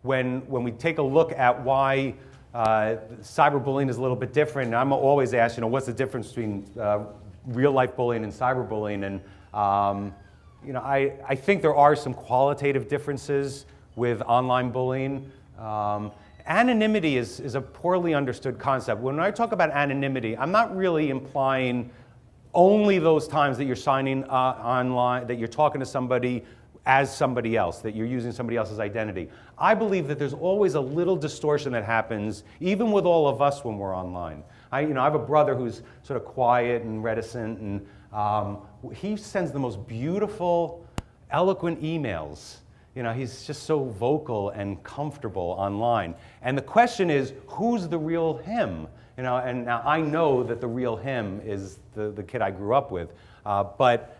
when we take a look at why cyberbullying is a little bit different, and I'm always asked, what's the difference between real life bullying and cyberbullying? And I think there are some qualitative differences with online bullying. Anonymity is a poorly understood concept. When I talk about anonymity, I'm not really implying only those times that you're signing online, that you're talking to somebody as somebody else, that you're using somebody else's identity. I believe that there's always a little distortion that happens, even with all of us when we're online. I have a brother who's sort of quiet and reticent, and he sends the most beautiful, eloquent emails. He's just so vocal and comfortable online. And the question is, who's the real him? And now I know that the real him is the kid I grew up with. But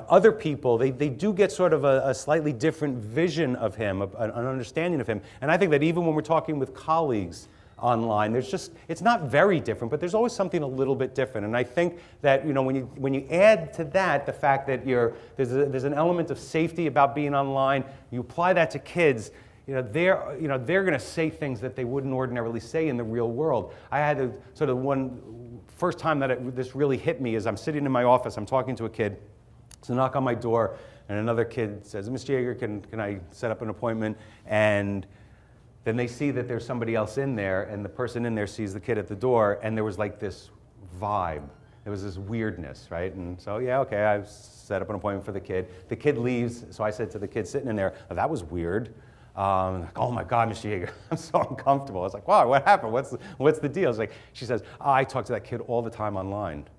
other people, they do get sort of a slightly different vision of him, an understanding of him. And I think that even when we're talking with colleagues online, it's not very different, but there's always something a little bit different. And I think that when you add to that the fact that there's an element of safety about being online, you apply that to kids, they're going to say things that they wouldn't ordinarily say in the real world. I had first time that this really hit me is I'm sitting in my office, I'm talking to a kid. It's a knock on my door, and another kid says, "Mr. Yeager, can I set up an appointment?" And then they see that there's somebody else in there, and the person in there sees the kid at the door, and there was like this vibe. There was this weirdness, right? And so, yeah, okay, I set up an appointment for the kid. The kid leaves, so I said to the kid sitting in there, "Oh, that was weird." Oh my God, Mr. Yeager, I'm so uncomfortable. I was like, "Wow, what happened? What's the deal?" She says, "I talk to that kid all the time online."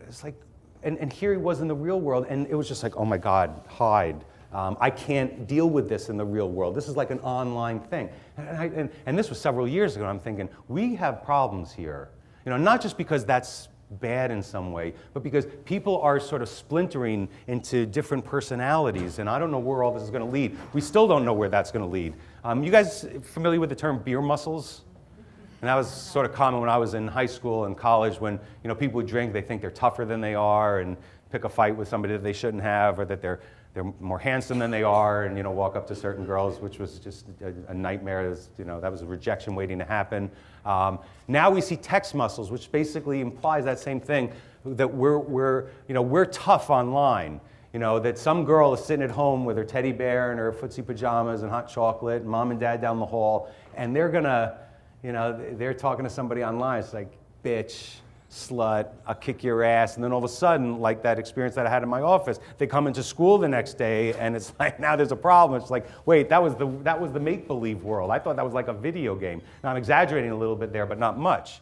It's like, and here he was in the real world, and it was just like, oh my God, hide. I can't deal with this in the real world. This is like an online thing. And this was several years ago, and I'm thinking, we have problems here. Not just because that's bad in some way, but because people are sort of splintering into different personalities, and I don't know where all this is going to lead. We still don't know where that's going to lead. You guys familiar with the term beer muscles? And that was sort of common when I was in high school and college when people would drink, they think they're tougher than they are and pick a fight with somebody that they shouldn't have, or that they're more handsome than they are, and walk up to certain girls, which was just a nightmare. That was a rejection waiting to happen. Now we see text muscles, which basically implies that same thing, that we're tough online. That some girl is sitting at home with her teddy bear and her footsie pajamas and hot chocolate, and mom and dad down the hall, and they're gonna they're talking to somebody online. It's like, bitch, slut, I'll kick your ass. And then all of a sudden, like that experience that I had in my office, they come into school the next day, and it's like, now there's a problem. It's like, wait, that was the make-believe world. I thought that was like a video game. Now, I'm exaggerating a little bit there, but not much.